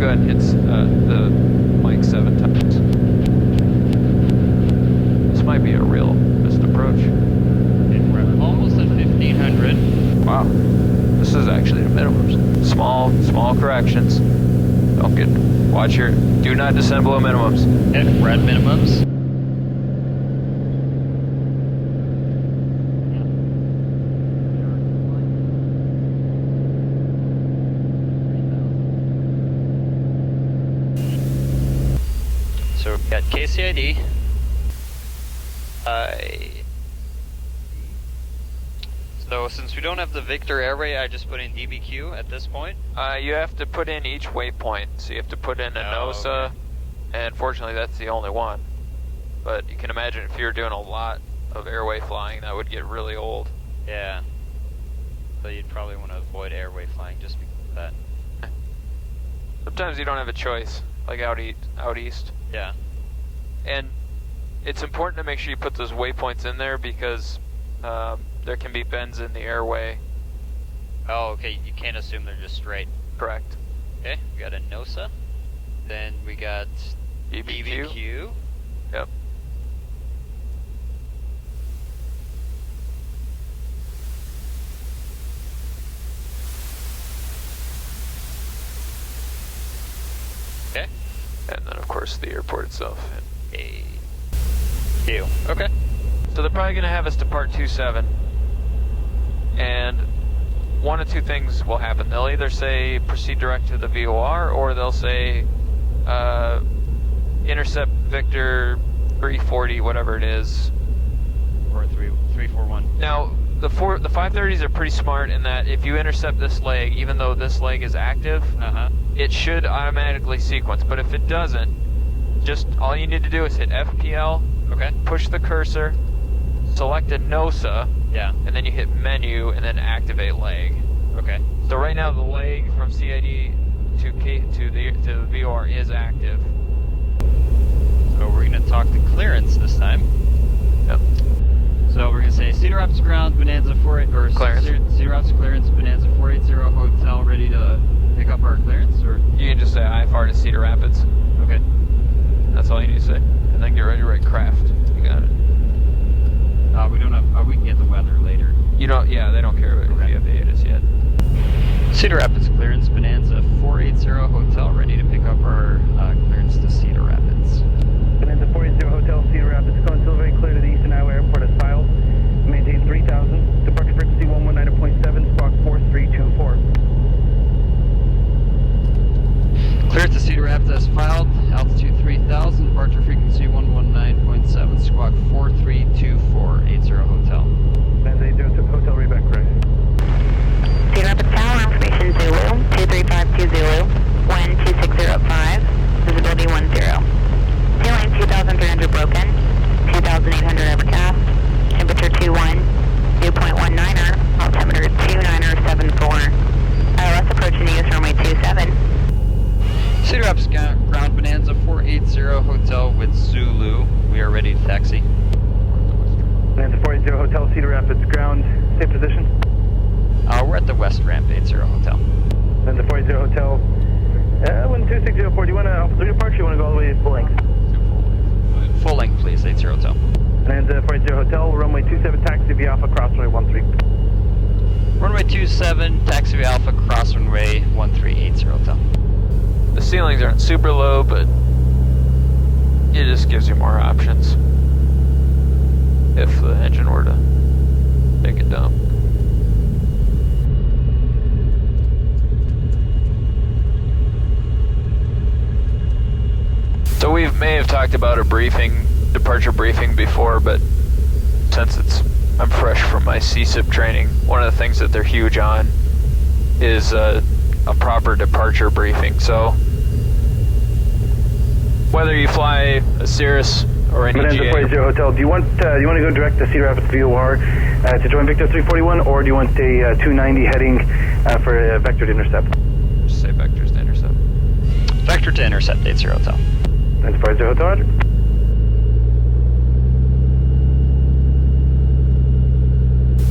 you go ahead and hit the mic 7 times? This might be a real missed approach. And we're almost at 1500. Wow. This is actually the minimums. Small corrections. Don't get, watch your, do not descend below minimums. And we're at minimums. So we've got KCID. So since we don't have the Victor airway, I just put in DBQ at this point. You have to put in each waypoint. So you have to put in a NOSA, okay. And fortunately that's the only one. But you can imagine if you're doing a lot of airway flying, that would get really old. Yeah. So you'd probably want to avoid airway flying just because of that. Sometimes you don't have a choice, like out east. Yeah. And it's important to make sure you put those waypoints in there because there can be bends in the airway. Oh, okay. You can't assume they're just straight. Correct. Okay. We got a NOSA. Then we got DBQ. Yep. Okay. And then of course the airport itself. Q. Okay. So they're probably going to have us depart 27, and one of two things will happen. They'll either say proceed direct to the VOR, or they'll say intercept Victor 340, whatever it is. Or 341. Now, the 530s are pretty smart in that if you intercept this leg, even though this leg is active, it should automatically sequence. But if it doesn't, just all you need to do is hit FPL, Okay. push the cursor, select a NOSA, Yeah. and then you hit menu and then activate leg. Okay. So right now the leg from CID to the VOR is active. So we're going to talk to clearance this time. Yep. So we're going to say Cedar Rapids ground, Bonanza 48, or Clearance. Cedar Rapids clearance, Bonanza 480 hotel, ready to pick up our clearance, or? You can just say IFR to Cedar Rapids. Okay. That's all you need to say. And then get ready to write craft. You got it. We don't have, we can get the weather later. You don't, yeah, they don't care if you have the ATIS yet. Cedar Rapids clearance, Bonanza 480 hotel, ready to pick up our clearance to Cedar Rapids. Bonanza 480 hotel, Cedar Rapids, Cone Silver, clear to the Eastern Iowa Airport as filed. Maintain 3000. Departure frequency 119.7, squawk 4324. Clear to Cedar Rapids as filed, altitude 3000, departure frequency 119.7, squawk 4324, 80 hotel. Bonanza 80 hotel, read back correct. Cedar Rapids Tower, information Zulu, 23520 Zulu, wind 2605, visibility 10. Ceiling 2,300 broken, 2,800 overcast, temperature 21, dew point 19er, altimeter 29er74. ILS approaching US runway 27. Cedar Rapids ground, Bonanza 480 hotel with Zulu. We are ready to taxi. Bonanza 480 hotel, Cedar Rapids ground, safe position. We're at the west ramp, 80 hotel. Bonanza 480 hotel, 12604. Do you want to Alpha 3 departure, or you want to go all the way to full length? Full length, please, 80 hotel. Bonanza 480 hotel, runway 27, taxi via Alpha, crossway 13. Runway 27, taxi via Alpha, cross runway 1380 hotel. The ceilings aren't super low, but it just gives you more options if the engine were to take a dump. So we may have talked about a departure briefing before, but since I'm fresh from my CSIP training, one of the things that they're huge on is a proper departure briefing. So whether you fly a Cirrus or any Bonanza GA, 480 hotel, do you want to go direct to Cedar Rapids VOR to join Victor 341, or do you want a 290 heading for a vector to intercept? just say vectors to intercept. Vector to intercept, 80 hotel. Bonanza 480 hotel, roger.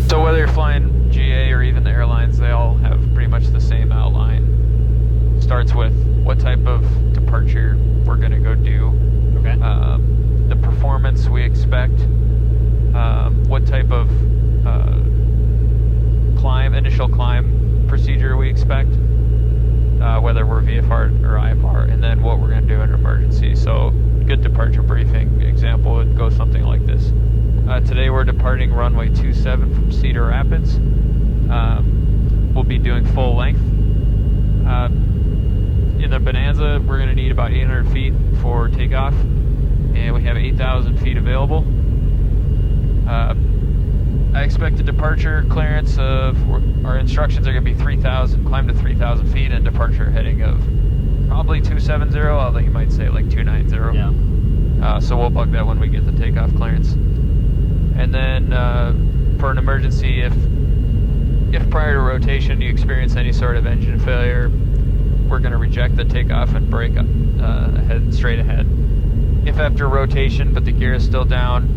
So whether you're flying GA or even the airlines, they all have pretty much the same outline. starts with what type of departure we're going to go do. Okay. The performance we expect. What type of initial climb procedure we expect. Whether we're VFR or IFR, and then what we're going to do in an emergency. So, good departure briefing example would go something like this. Today we're departing runway 27 from Cedar Rapids. We'll be doing full length. In the Bonanza, we're going to need about 800 feet for takeoff, and we have 8,000 feet available. I expect a departure clearance of, our instructions are going to be 3,000, climb to 3,000 feet, and departure heading of probably 270, although you might say like 290. Yeah. So we'll bug that when we get the takeoff clearance. And then for an emergency, if prior to rotation you experience any sort of engine failure, we're going to reject the takeoff and brake straight ahead. If after rotation but the gear is still down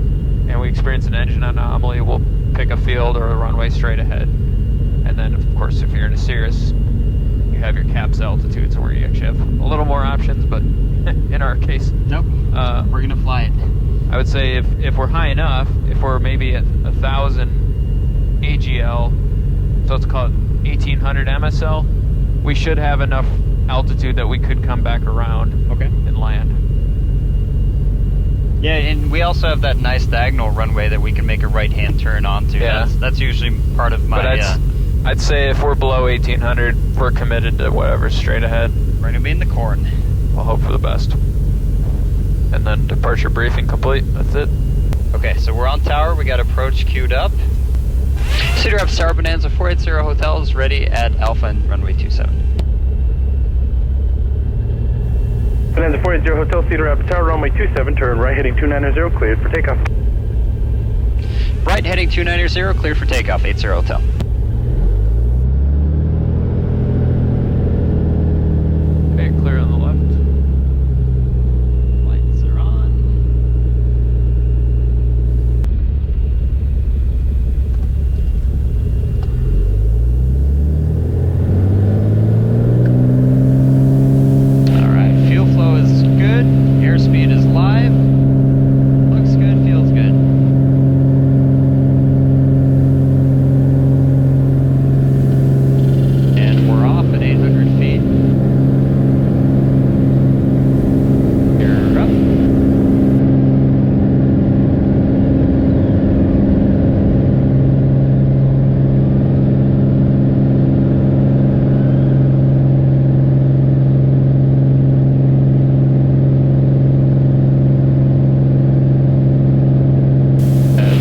and we experience an engine anomaly, we'll pick a field or a runway straight ahead. And then, of course, if you're in a Cirrus, you have your CAPS altitudes where you actually have a little more options, but in our case... Nope, we're going to fly it. I would say if we're high enough, if we're maybe at 1,000 AGL, so let's call it 1,800 MSL, we should have enough altitude that we could come back around and land. Yeah, and we also have that nice diagonal runway that we can make a right-hand turn onto. Yeah. That's usually part of my... But I'd say if we're below 1,800, we're committed to whatever's straight ahead. We're going to be in the corn. We'll hope for the best. And then departure briefing complete. That's it. Okay, so we're on tower. We got approach queued up. Cedar Rapids Tower Bonanza 480 Hotel is ready at Alpha and runway 27. Bonanza 480 Hotel, Cedar Rapids Tower, runway 27, turn right heading 290, cleared for takeoff. Right heading 290, cleared for takeoff, 80 Hotel. Okay, clear on the left. Lights are on. Alright, fuel flow is good, airspeed is live. Looks good, feels good. And we're off at 800 feet. You're up.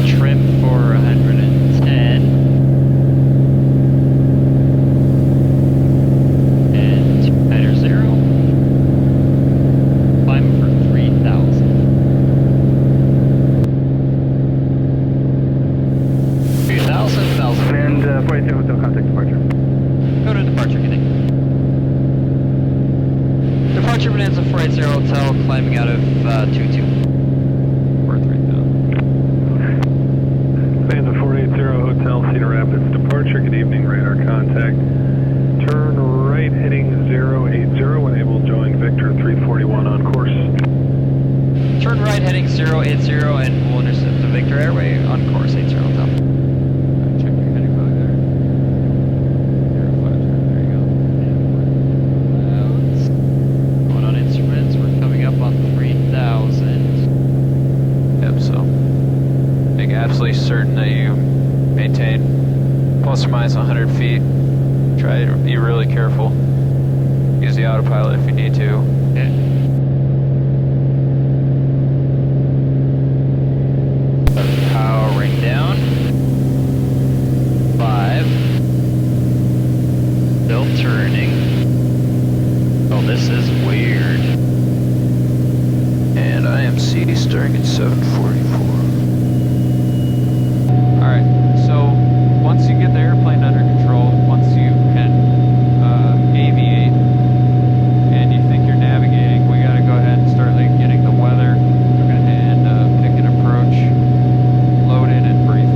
Trim for 110. And 290. Climb for 3,000. And 480 Hotel, contact departure. Go to departure, Kenny. Departure Bonanza 480 Hotel, climbing out of 22. For 3,000. Bonanza 480 Hotel, Cedar Rapids, departure, good evening, radar contact. Turn right heading 080, enable join Victor 341 on course. Turn right heading 080 and we'll intercept the Victor Airway on course 80 Hotel. Check your heading log there. 050, there you go. Clouds. Going on instruments, we're coming up on 3,000. Yep, so make absolutely certain that you maintain plus or minus 100 feet. Try to be really careful. Use the autopilot if you need to. Okay. Powering down. 5. Still turning. Oh, this is weird. And IMC starting at 744. Alright, so once you get the airplane under control, once you can aviate and you think you're navigating, we gotta go ahead and start like getting the weather and pick an approach, load it and brief it.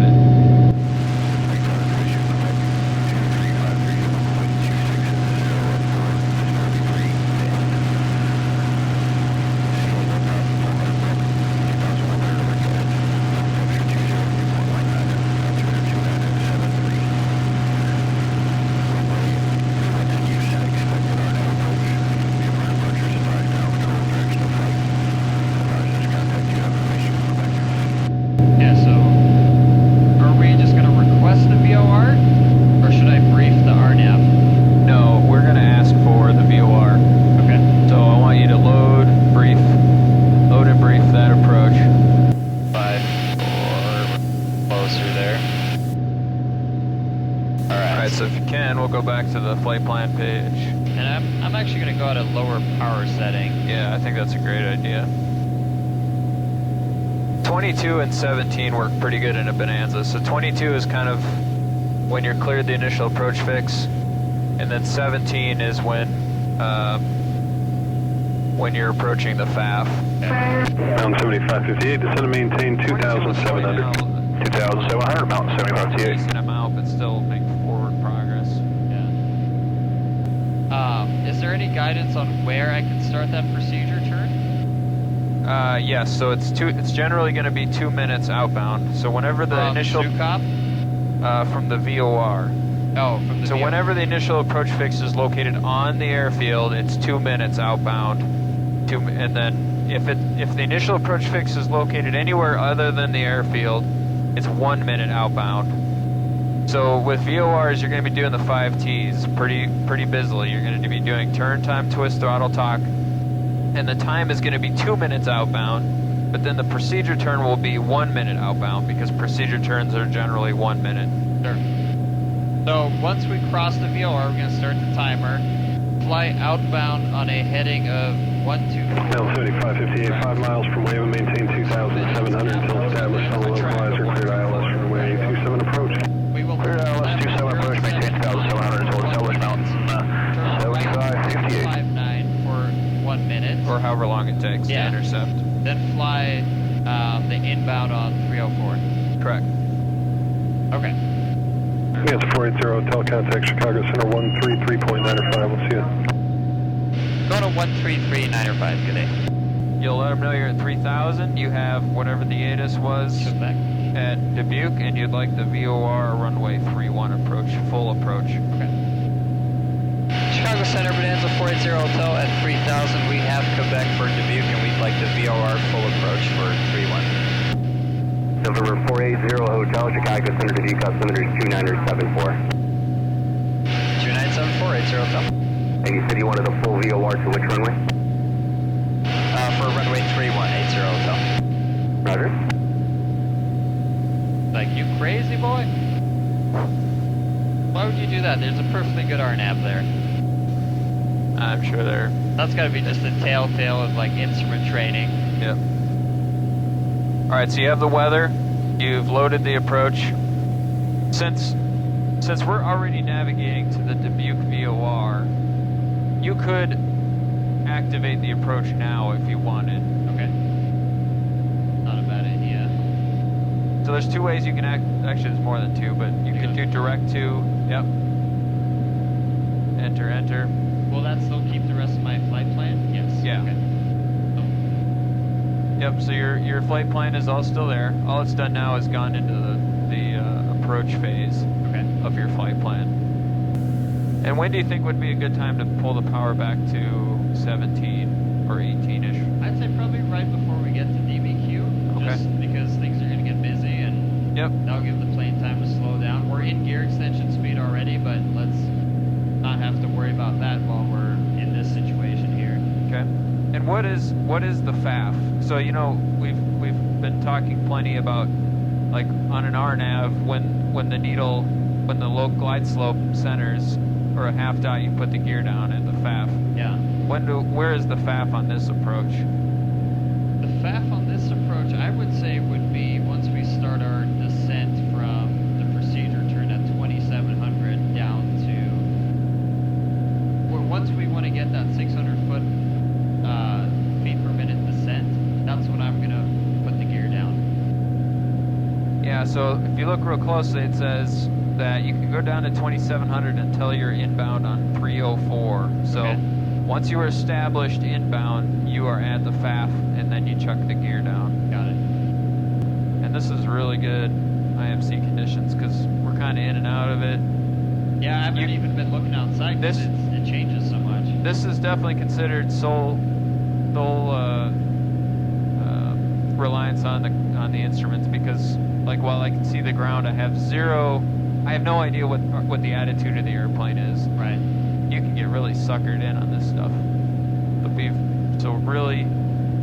actually going to go at a lower power setting. Yeah, I think that's a great idea. 22 and 17 work pretty good in a Bonanza. So 22 is kind of when you're cleared the initial approach fix, and then 17 is when you're approaching the FAF. Mountain 7558, descend and maintain 2,700. 2,700, Mountain 7558. Decent amount, but still make forward progress. Yeah. Is there any guidance on where I can start that procedure turn? Yes, so it's generally going to be 2 minutes outbound. So whenever the initial Zukop? From the VOR. Oh, from the So VOR. whenever the initial approach fix is located on the airfield, it's 2 minutes outbound. And then if the initial approach fix is located anywhere other than the airfield, it's 1 minute outbound. So with VORs, you're going to be doing the 5 Ts pretty busily. You're going to be doing turn time, twist, throttle, talk, and the time is going to be 2 minutes outbound. But then the procedure turn will be 1 minute outbound because procedure turns are generally 1 minute. Sure. So once we cross the VOR, we're going to start the timer. Fly outbound on a heading of 124. Mountain 7558, 5 miles from wave and maintain 2,700 until established on the localizer. Cleared ILS runway 27 approach. We will Cleared ILS 27 approach, maintain 2,700 until established Mountain 7558. 59 for 1 minute. Or however long it takes to intercept. Then fly the inbound on 304. Correct. Okay. Yeah, it's 480, hotel contact Chicago Center 133.905. We'll see you. Go to 133.905, good day. You'll let them know you're at 3,000. You have whatever the ATIS was Quebec. at Dubuque, and you'd like the VOR runway 31 approach, full approach. Okay. Chicago Center, Bonanza 480 Hotel at 3,000. We have Quebec for Dubuque, and we'd like the VOR full approach for 31. November 480 Hotel, Chicago Center, Dubuque, altimeter is 2974. 2974, 80 Hotel. And you said you wanted a full VOR to which runway? For runway 31, 80 Hotel. Roger. Like, you crazy boy? Why would you do that? There's a perfectly good RNAV there. I'm sure they're... That's gotta be just a telltale of, like, instrument training. Yep. Alright, so you have the weather. You've loaded the approach. Since we're already navigating to the Dubuque VOR, you could activate the approach now if you wanted. Okay. Not a bad idea. So there's 2 ways you can actually there's more than 2, but you can do direct to, yep. Enter. Will that still keep the rest of my flight plan? Yes. Yeah. Okay. Yep, so your flight plan is all still there. All it's done now is gone into the approach phase of your flight plan. And when do you think would be a good time to pull the power back to 17 or 18-ish? I'd say probably right before we get to DBQ, just because things are going to get busy and that'll give the plane time to slow down. We're in gear extension speed already, but let's not have to worry about that while we're in this situation here. Okay. And what is the FAF? So we've been talking plenty about, like, on an RNAV when the low glide slope centers or a half dot, you put the gear down at the FAF. Yeah. Where is the FAF on this approach? The FAF on this approach, I would say, would be once we start our descent from the procedure turn at 2,700 down to once we want to get that 600 foot feet per minute descent, that's when I'm gonna put the gear down. Yeah, so if you look real closely, it says that you can go down to 2,700 until you're inbound on 304. So once you are established inbound, you are at the FAF, and then you chuck the gear down. Got it. And this is really good IMC conditions because we're kind of in and out of it. Yeah, I haven't even been looking outside because it changes so much. This is definitely considered sole reliance on the instruments because, like, while I can see the ground, I have no idea what the attitude of the airplane is. Right. You can get really suckered in on this stuff. So really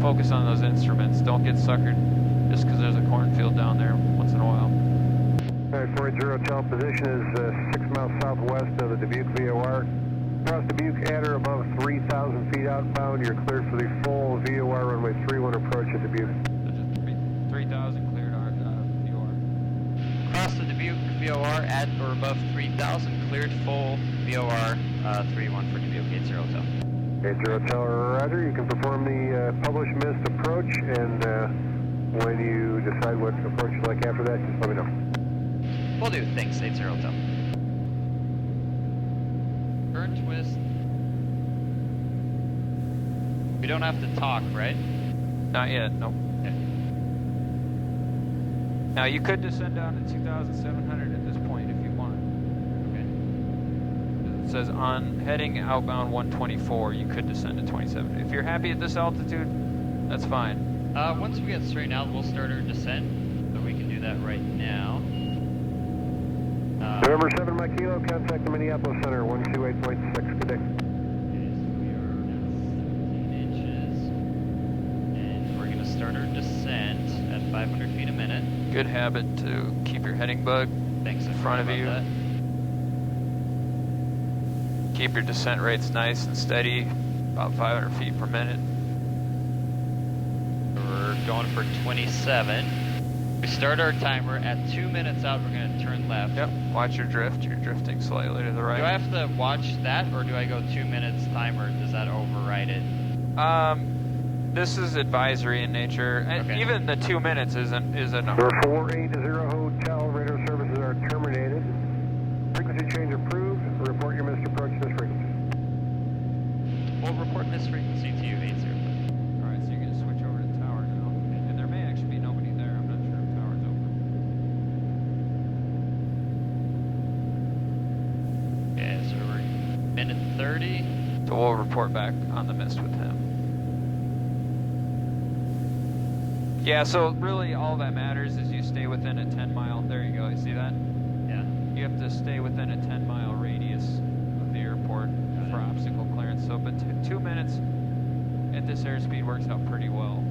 focus on those instruments. Don't get suckered just because there's a cornfield down there once in a while. All right, 480 Hotel, position is 6 miles southwest of the Dubuque VOR. Across Dubuque at or above 3,000 feet outbound, you're cleared for the full VOR runway 31 approach at Dubuque. So just 3,000 cleared our VOR. Across the Dubuque VOR at or above 3,000, cleared full VOR 31 for Dubuque 80 Hotel. 80 Hotel, roger. You can perform the published missed approach, and when you decide what approach you like after that, just let me know. Will do. Thanks, 80 Hotel. Turn twist. We don't have to talk, right? Not yet, nope. Okay. Now you could descend down to 2,700 at this point if you want. Okay. It says on heading outbound 124, you could descend to 27. If you're happy at this altitude, that's fine. Once we get straightened out, we'll start our descent. So we can do that right now. November 7 Mike Kilo, contact the Minneapolis Center, 128.6, good day. Okay, so we are at 17 inches. And we're going to start our descent at 500 feet a minute. Good habit to keep your heading bug Thanks in front of you. that. Keep your descent rates nice and steady, about 500 feet per minute. We're going for 27. We start our timer at 2 minutes out. We're going to turn left. Yep, watch your drift. You're drifting slightly to the right. Do I have to watch that, or do I go 2 minutes timer? Does that override it? This is advisory in nature. And Okay. even the 2 minutes is a number. Number 480 Hotel, radar services are terminated. Frequency change approved. Report your missed approach to this frequency. We'll report this frequency to you, 80. All right, so you're going to switch over to tower now. And there may actually be nobody there. I'm not sure if tower's open. Okay, so we're minute 30. So we'll report back on the mist with him. Yeah, so really all that matters is you stay within a 10-mile. There you go. You see that? Yeah. You have to stay within a 10-mile radius of the airport for obstacle clearance. So, but 2 minutes at this airspeed works out pretty well.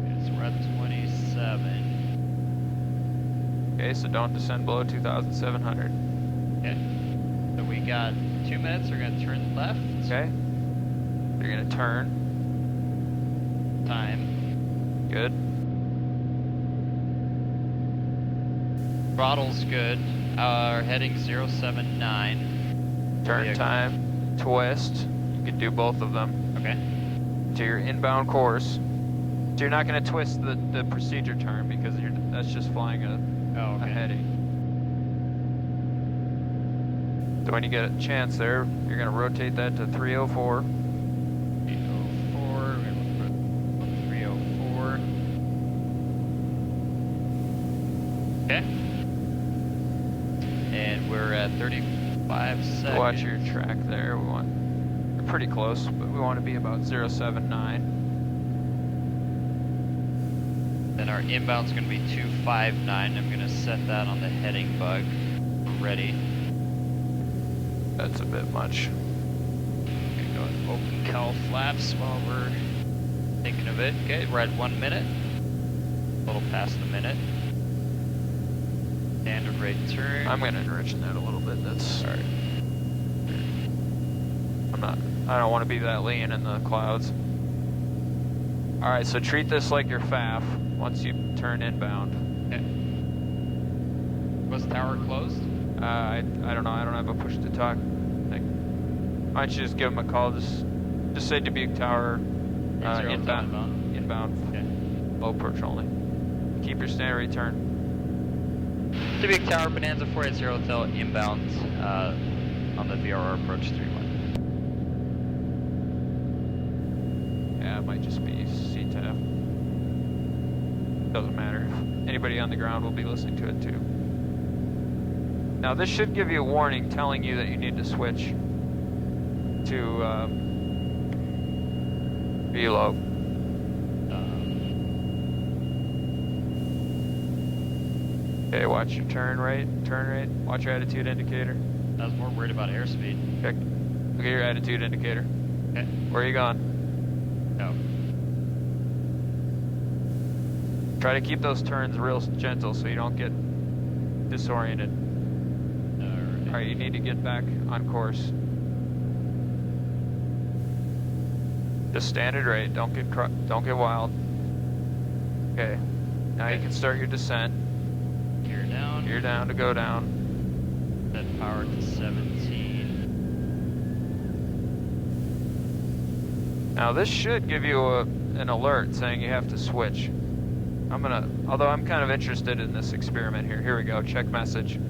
Okay, so we're at 27. Okay, so don't descend below 2,700. Okay. So we got 2 minutes. We're going to turn left. Okay. You're gonna turn. Time. Good. Throttle's good. Our heading 079. Turn Vehicle. time. Twist. You can do both of them Okay. to your inbound course. So you're not gonna twist the procedure turn because that's just flying a Okay. heading. So when you get a chance there, you're gonna rotate that to 304. 304. We're going to look for 304. Okay. And we're at 35 seconds. Watch your track there. We're pretty close, but we want to be about 079. Then our inbound's going to be 259. I'm going to set that on the heading bug. We're ready. That's a bit much. Okay, go ahead and open cowl flaps while we're thinking of it. Okay, we're at 1 minute. A little past the minute. Standard rate turn. I'm gonna enrichen that a little bit. That's alright. I don't want to be that lean in the clouds. Alright, so treat this like your FAF once you turn inbound. Okay. Was tower closed? I don't know. I don't have a push to talk thing. Why don't you just give them a call? Just say Dubuque Tower inbound. Inbound. Okay. Low approach only. Keep your standard return. Dubuque Tower, Bonanza 480 Hotel, inbound on the VRR approach 31. Yeah, it might just be CTAF. Doesn't matter. Anybody on the ground will be listening to it too. Now this should give you a warning telling you that you need to switch to VLO. Okay, watch your turn rate, watch your attitude indicator. I was more worried about airspeed. Okay, look at your attitude indicator. Okay. Where are you going? No. Try to keep those turns real gentle so you don't get disoriented. Alright. Alright, you need to get back on course. Just standard rate, don't get wild. Okay, now you can start your descent. Gear down. Gear down to go down. Set power to 17. Now this should give you an alert saying you have to switch. Although I'm kind of interested in this experiment here. Here we go, check message.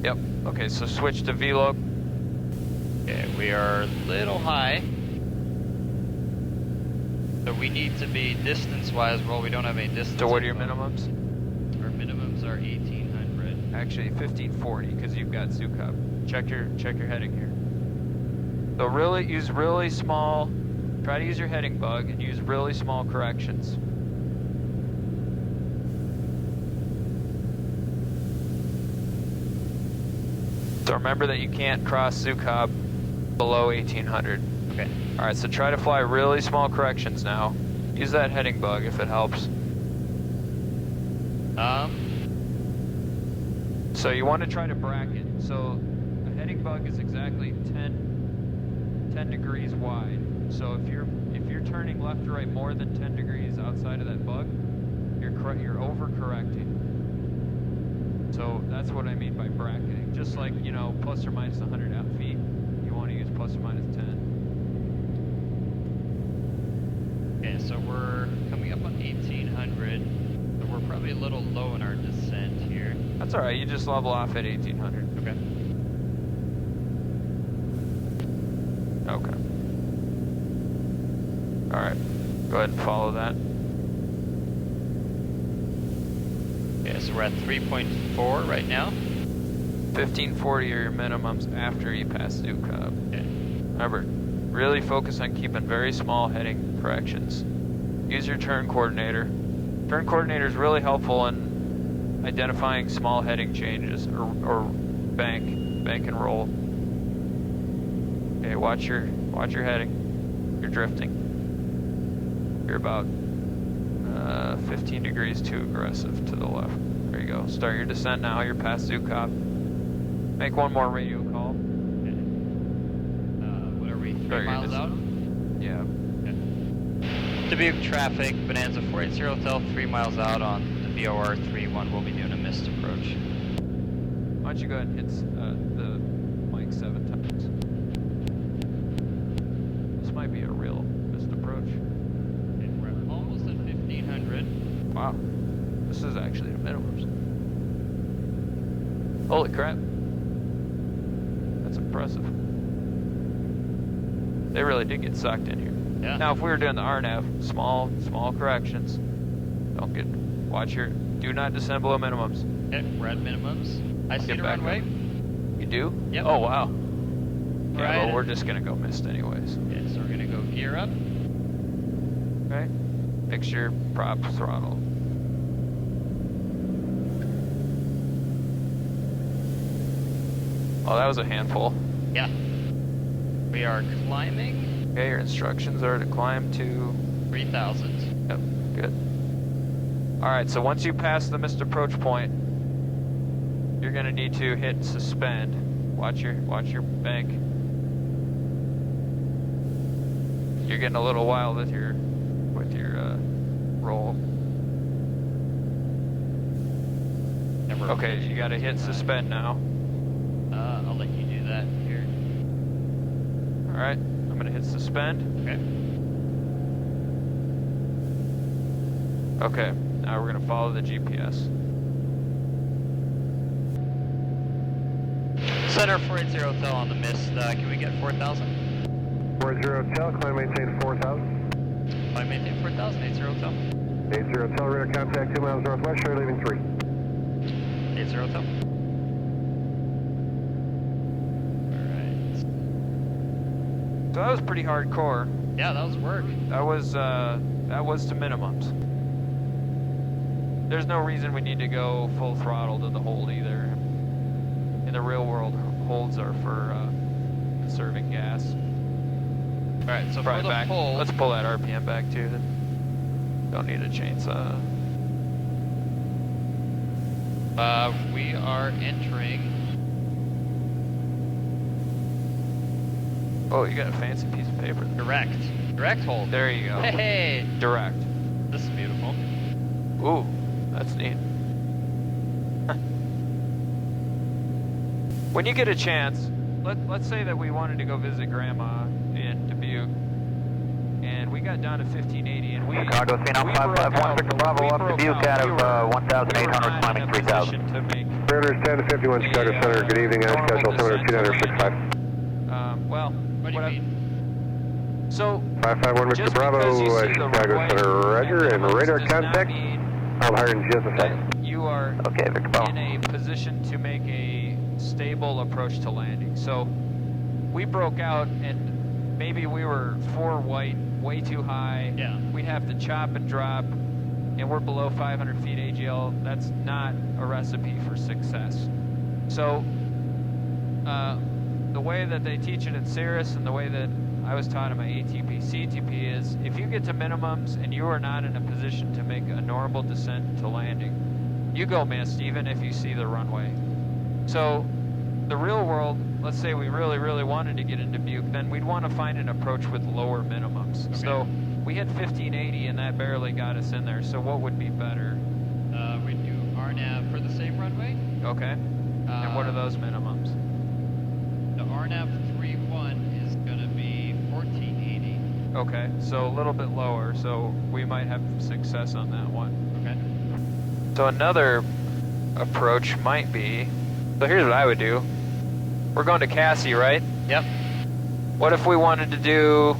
Yep, okay, so switch to VLOC. Okay, we are a little high. So we need to be distance-wise, well, we don't have any distance. So what are your minimums? Our minimums are 1800. Actually, 1540, because you've got ZooCub. Check your heading here. So use really small, try to use your heading bug and use really small corrections. So remember that you can't cross ZooCub below 1800. Okay. Alright, so try to fly really small corrections now. Use that heading bug if it helps. So you want to try to bracket. So a heading bug is exactly 10 degrees wide. So if you're turning left or right more than 10 degrees outside of that bug, you're overcorrecting. So that's what I mean by bracketing. Just like, you know, plus or minus 100 feet, you want to use plus or minus 10. Okay, so we're coming up on 1800. So we're probably a little low in our descent here. That's alright, you just level off at 1800. Okay. Okay. Alright, go ahead and follow that. Okay, so we're at 3.4 right now. 1540 are your minimums after you pass ZooCub. Okay. Remember, really focus on keeping very small heading corrections. Use your turn coordinator. Turn coordinator is really helpful in identifying small heading changes or bank and roll. Okay, watch your heading. You're drifting. You're about 15 degrees too aggressive to the left. There you go. Start your descent now. You're past ZooCub. Make one more radio call. Okay. What are we? 3 miles out? Yeah. Okay. Dubuque traffic, Bonanza 480 Hotel, 3 miles out on the VOR 31. We'll be doing a missed approach. Why don't you go ahead and hit the mic 7 times. This might be a real missed approach. Okay, we're almost at 1500. Wow. This is actually the minimums. Holy crap. That's impressive. They really did get sucked in here. Yeah. Now, if we were doing the RNAV, small corrections. Do not descend below minimums. Okay, we're at minimums. I see the back runway. up. You do? Yep. Oh, wow. Yeah, Right. well, we're just gonna go missed anyways. Okay, so we're gonna go gear up. Okay. Make sure prop throttle. Oh, that was a handful. Yeah. We are climbing. Okay, your instructions are to climb to 3,000. Yep, good. Alright, so once you pass the missed approach point, you're gonna need to hit suspend. Watch your bank. You're getting a little wild with your roll. Okay, you gotta hit suspend now. I'll let you do that here. Alright, I'm gonna hit suspend. Okay. Okay, now we're gonna follow the GPS. Center 480 Hotel on the mist. Can we get 4,000? 40 Hotel, climb maintain 4000. I maintain 4,000, 80 Hotel. 80 Hotel, radar contact 2 miles northwest, short leaving 3. 80 Hotel. Alright. So that was pretty hardcore. Yeah, that was work. That was to minimums. There's no reason we need to go full throttle to the hold either. In the real world, holds are for conserving gas. Alright, so Probably for the back. hold, Let's pull that RPM back too. Then. Don't need a chainsaw. We are entering. Oh, you got a fancy piece of paper. Direct. Direct hold. There you go. Hey! Direct. This is beautiful. Ooh, that's neat. When you get a chance, let's say that we wanted to go visit Grandma in Dubuque, and we got down to 1580, and we Chicago, Phenom 551, Victor Bravo up Dubuque out of 1,800, climbing 3,000. 310 to 51 Chicago Center, good evening, on schedule, altimeter 2965. Well, What do you mean? So, 551 Victor just Bravo, because you see the Chicago runway Center, roger, and radar does not contact. mean I'll hire in just a that second. you are Okay, Victor Bravo. in a position to make a stable approach to landing. So, we broke out and maybe we were 4 white, way too high. Yeah. We'd have to chop and drop, and we're below 500 feet AGL. That's not a recipe for success. So, the way that they teach it at Cirrus and the way that I was taught in my ATP, CTP is if you get to minimums and you are not in a position to make a normal descent to landing, you go missed even if you see the runway. So the real world, let's say we really, really wanted to get into Dubuque, then we'd want to find an approach with lower minimums. Okay. So we had 1580 and that barely got us in there. So what would be better? We do RNAV for the same runway. Okay. And what are those minimums? The RNAV13 is going to be 1480. Okay, so a little bit lower, so we might have success on that one. Okay. So another approach might be, so here's what I would do. We're going to Cassie, right? Yep. What if we wanted to do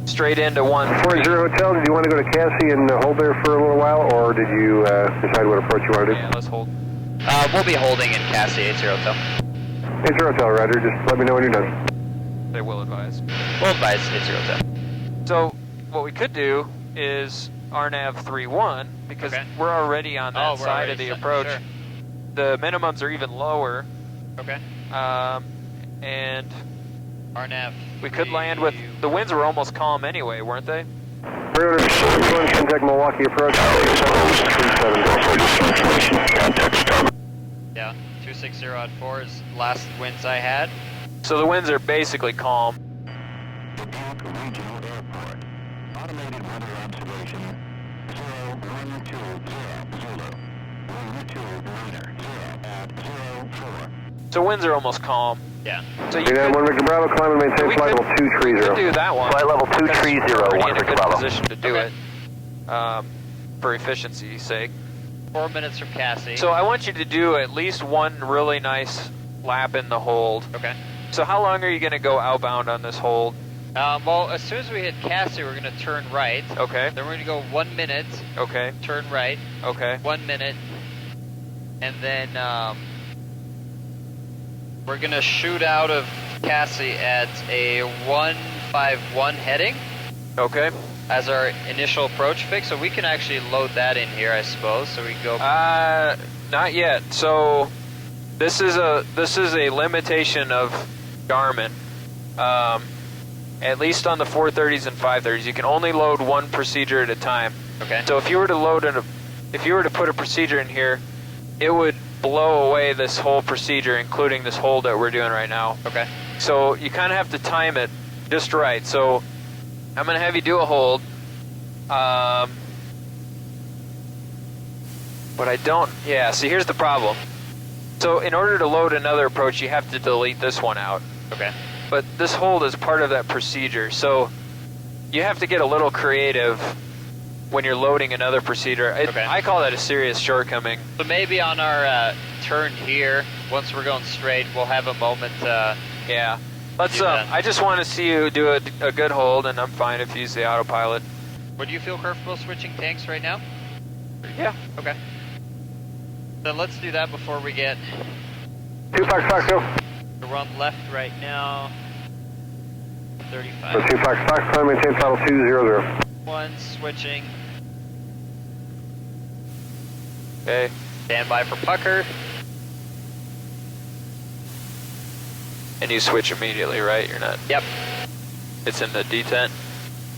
straight into 1-3? 40 Hotel, did you want to go to Cassie and hold there for a little while, or did you decide what approach you want to do? Yeah, let's hold. We'll be holding in Cassie 80 Hotel. 80 Hotel, Roger, just let me know when you're done. They will advise. We'll advise 80 Hotel. So what we could do is RNAV31, because Okay. we're already on that we're side already of the set, approach. sure. The minimums are even lower, Okay. and RNAV. we could land with, the winds were almost calm anyway, weren't they? 341, contact Milwaukee approach. Yeah. 260 at 4 is last winds I had. So the winds are basically calm. Dubuque Regional Airport. Automated weather observation 0120 Zulu. 129er 0 at 04. So winds are almost calm. Yeah. So you Phenom 1 Victor Bravo, climb and maintain we flight could- level 230. could do that one. Flight level because 230, we're already 1 in a Victor good Bravo. position to do Okay. it, for efficiency's sake. 4 minutes from Cassie. So I want you to do at least one really nice lap in the hold. Okay. So how long are you going to go outbound on this hold? Well, as soon as we hit Cassie, we're going to turn right. Okay, Then we're going to go 1 minute, okay, turn right, okay. 1 minute, and then we're going to shoot out of Cassie at a 151 heading Okay. as our initial approach fix. So we can actually load that in here, I suppose. So we can go. Not yet. So this is a limitation of Garmin. At least on the 430s and 530s, you can only load one procedure at a time. Okay. So if you were to put a procedure in here, it would blow away this whole procedure, including this hold that we're doing right now. Okay. So you kind of have to time it just right. So I'm going to have you do a hold. But I don't, yeah, see here's the problem. So in order to load another approach, you have to delete this one out. Okay. But this hold is part of that procedure. So you have to get a little creative when you're loading another procedure. Okay. I call that a serious shortcoming. So maybe on our turn here, once we're going straight, we'll have a moment. Yeah. Let's. Do that. I just want to see you do a good hold, and I'm fine if you use the autopilot. Would you feel comfortable switching tanks right now? Yeah. Okay. Then let's do that before we get. 2 Fox Fox, go. We're on left right now. 35. 2 Fox Fox, climb and maintain throttle 200. 1 switching. Okay. Stand by for pucker. And you switch immediately, right? You're not. Yep. It's in the detent.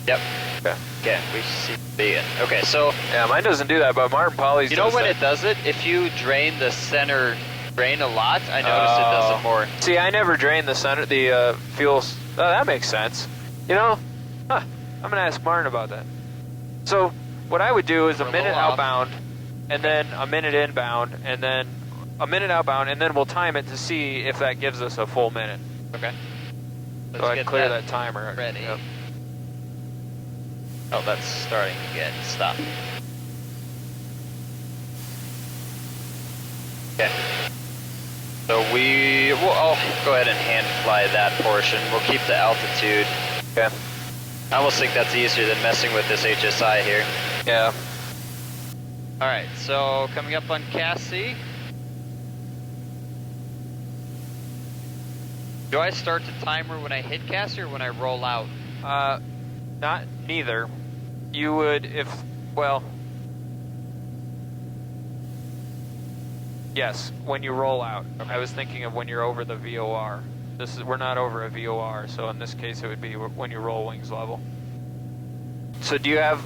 Yep. Okay. Okay, we see being. Okay, so Yeah, mine doesn't do that, but Martin Polly's you know does when that. it does it? If you drain the center drain a lot, I noticed it does it more. See, I never drain the center, the fuels. Oh, that makes sense. You know, I'm gonna ask Martin about that. So, what I would do is a minute outbound, and then a minute inbound, and then a minute outbound, and then we'll time it to see if that gives us a full minute. Okay. So I can clear that timer. Ready. Yep. Oh, that's starting again. Stop. Okay. So I'll go ahead and hand fly that portion. We'll keep the altitude. Okay. I almost think that's easier than messing with this HSI here. Yeah. Alright, so coming up on Cassie. Do I start the timer when I hit Cassie or when I roll out? Not neither. You would well, yes, when you roll out. Okay. I was thinking of when you're over the VOR. We're not over a VOR, so in this case it would be when you roll wings level. So do you have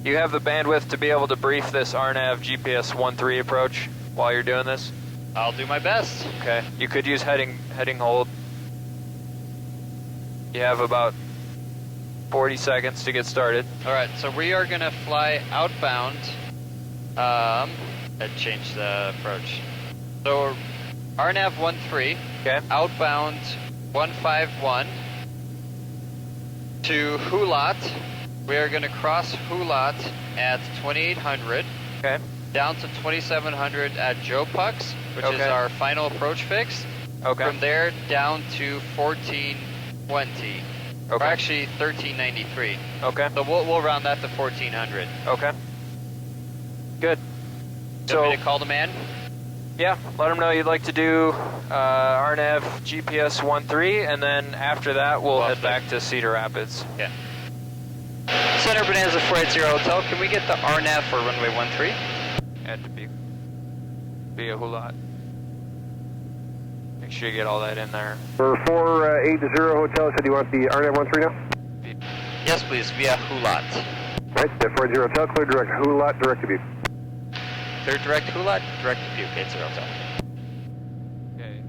the bandwidth to be able to brief this RNAV GPS13 approach while you're doing this? I'll do my best. Okay. You could use heading hold. You have about 40 seconds to get started. Alright, so we are going to fly outbound. Let's change the approach. So RNAV13, Okay. outbound 151 to Hulat. We are going to cross Hulat at 2800. Okay. Down to 2700 at Joe Pucks, which is Okay. our final approach fix. Okay. From there down to 1420. Or Okay. actually 1393. Okay. So we'll round that to 1400. Okay. Good. Do you want me to call the man? Yeah, let them know you'd like to do RNAV GPS13, and then after that we'll head back to Cedar Rapids. Yeah. Center Bonanza 480 Hotel, can we get the RNAV for runway 13? Had to be a whole lot. Make sure you get all that in there. For 480 Hotel, said you want the RNAV13 now? Yes, please, via Hulat. Right, the 480 Hotel, clear direct Hulat, direct to Butte. Clear direct Hulat, direct to Butte, 80 Hotel. Okay.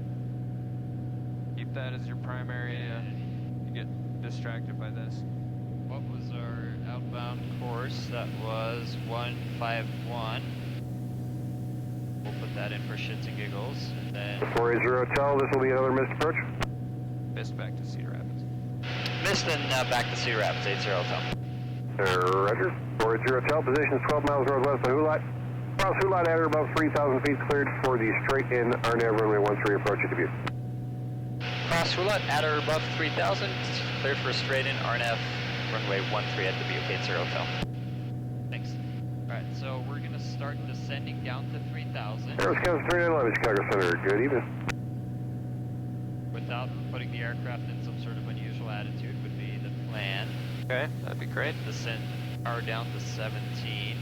Keep that as your primary. You get distracted by this. What was our outbound course? That was 151. We'll put that in for shits and giggles. And then 480 Hotel, this will be another missed approach. Missed back to Cedar Rapids. missed and back to Cedar Rapids, 80 Hotel. Roger. 480 Hotel, position 12 miles northwest of Hulat. Cross Hulat at or above 3,000 feet, cleared for the straight-in RNAV runway 13 approach at Dubuque. Cross Hulat at or above 3,000, cleared for a straight-in RNAV runway 13 at Dubuque, 80 Hotel. Thanks. Alright, so we're going to start descending down to 3,000. Aeroscout 3911, Chicago Center. Good evening. Without putting the aircraft in some sort of unusual attitude would be the plan. Okay, that'd be great. Descend power down to 17.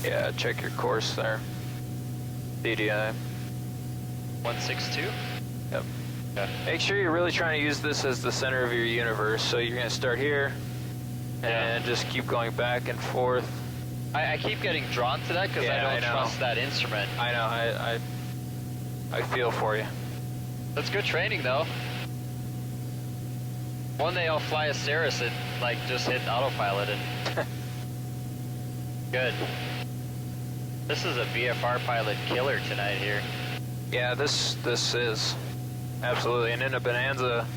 Yeah, check your course there. DDI. 162. Yep. Okay. Make sure you're really trying to use this as the center of your universe. So you're going to start here and just keep going back and forth. I keep getting drawn to that because I don't trust that instrument. I know. I feel for you. That's good training though. One day I'll fly a Cirrus and like just hit autopilot and good. This is a VFR pilot killer tonight here. Yeah, this is absolutely. And in a Bonanza,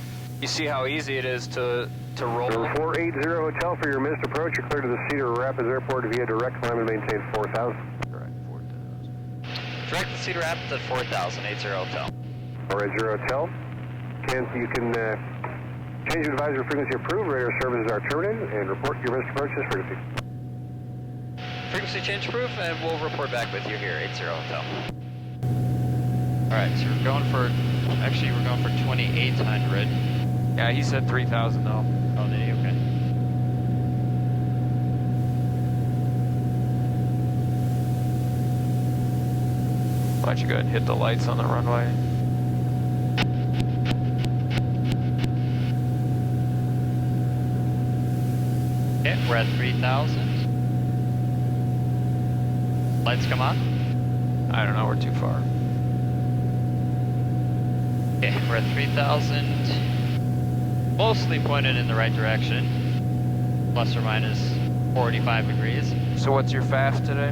you see how easy it is to roll. 480 Hotel for your missed approach. You're clear to the Cedar Rapids Airport via direct climb and maintain 4,000. Correct, 4,000. Direct to Cedar Rapids at 4,000, 80 Hotel. 480 Hotel. You can change your advisory frequency approved. Radar services are terminated and report your missed approach as frequency. Frequency change proof, and we'll report back with you here, 80 Hotel. Alright, so we're going for 2,800. Yeah, he said 3,000 though. Oh, did he? Okay. Why don't you go ahead and hit the lights on the runway? Okay, we're at 3,000. Lights come on. I don't know, we're too far. Okay, we're at 3,000. Mostly pointed in the right direction. Plus or minus 45 degrees. So what's your FAF today?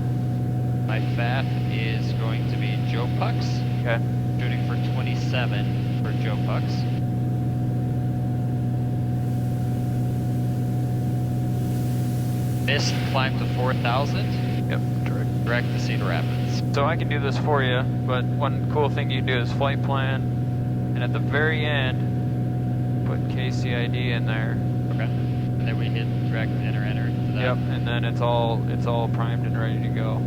My FAF is going to be Joe Pucks. Okay. Shooting for 27 for Joe Pucks. Missed climb to 4,000. Yep, Direct to Cedar Rapids. So I can do this for you, but one cool thing you can do is flight plan, and at the very end, put KCID in there. Okay. And then we hit direct enter to that. Yep, and then it's all primed and ready to go.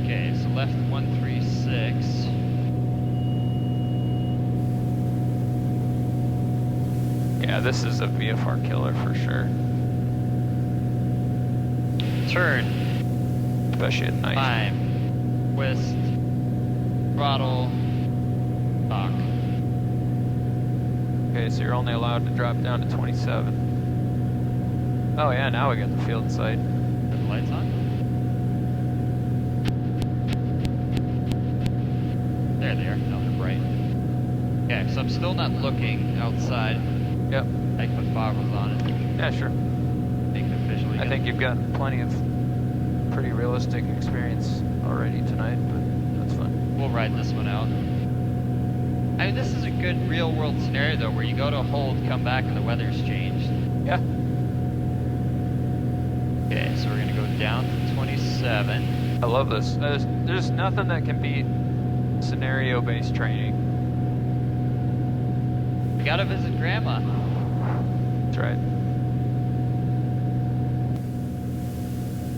Okay, so left 136. Yeah, this is a VFR killer for sure. Turn. Especially at night. Climb. Twist. Throttle. Lock. Okay, so you're only allowed to drop down to 27. Oh yeah, now we got the field in sight. Are the lights on? There they are. No, they're bright. Okay, so I'm still not looking outside. Yep. I can put goggles on it. Yeah, sure. Make it visually I good. think you've gotten plenty of pretty realistic experience already tonight, but that's fun. We'll ride this one out. I mean, this is a good real-world scenario, though, where you go to hold, come back, and the weather's changed. Yeah. Okay, so we're going to go down to 27. I love this. There's nothing that can beat scenario-based training. We got to visit Grandma. That's right.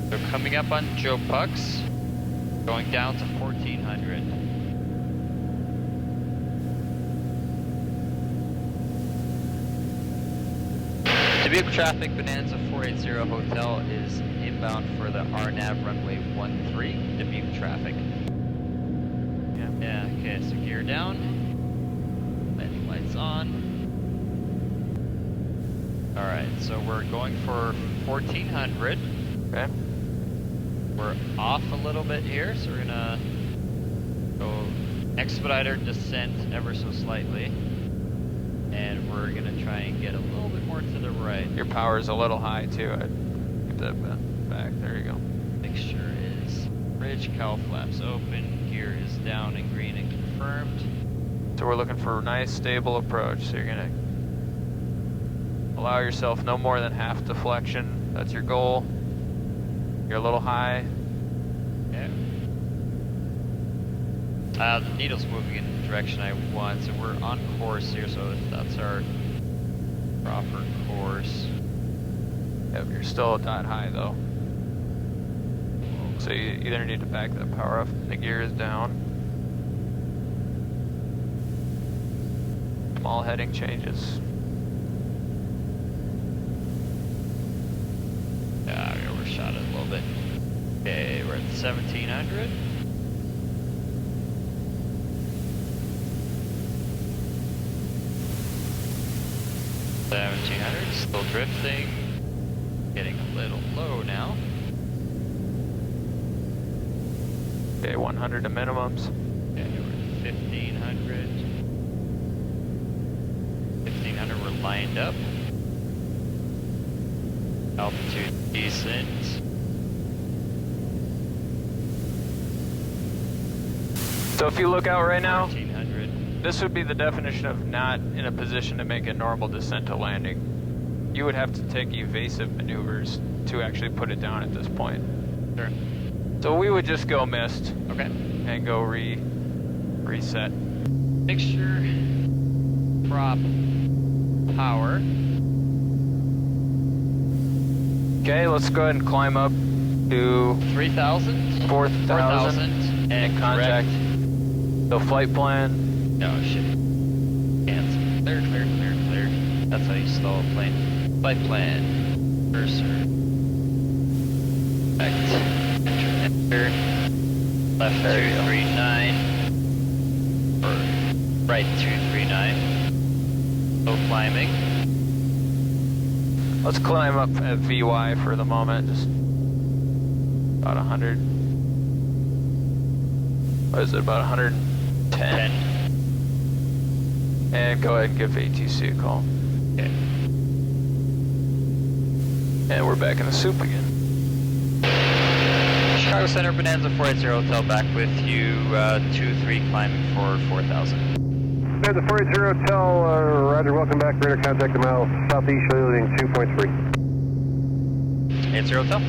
So coming up on Joe Pucks, going down to 1,400. Dubuque traffic, Bonanza 480 Hotel is inbound for the RNAV runway 13, Dubuque traffic. Yeah, okay, so gear down. Landing lights on. Alright, so we're going for 1,400. Okay. We're off a little bit here, so we're gonna go expedite our descent ever so slightly. And we're gonna try and get a little bit more to the right. Your power's a little high too. I'd keep that back. There you go. Mixture is bridge, cowl flaps open, gear is down and green and confirmed. So we're looking for a nice stable approach. So you're gonna allow yourself no more than half deflection. That's your goal. You're a little high. Yeah. The needle's moving in the direction I want, so we're on course here, so that's our proper course. Yep, you're still a dot high though. So you either need to back that power up, the gear is down. Small heading changes. Yeah, we overshot it a little bit. Okay, we're at 1,700. Still drifting. Getting a little low now. Okay, 100 to minimums. Okay, we're at 1,500. 1,500, we're lined up. Altitude decent. So if you look out right now, 1,400. this would be the definition of not in a position to make a normal descent to landing. You would have to take evasive maneuvers to actually put it down at this point. Sure. So we would just go missed. Okay. And go reset. Mixture, prop, power. Okay, let's go ahead and climb up to 3,000. 4,000 and contact. So flight plan. No shit. Cancel. Clear. That's how you stall a plane. Flight plan. Cursor. Enter. Left left There you go. 239, or right 239, still climbing. Let's climb up at VY for the moment, just about 100. What is it, about 110? And go ahead and give ATC a call. Okay. And we're back in the soup again. Chicago Center, Bonanza 480 Hotel, back with you, 23 climbing for 4,000. Bonanza 480 Hotel, roger, welcome back, radar contact a mile southeast, leading 2.3. 80 Hotel.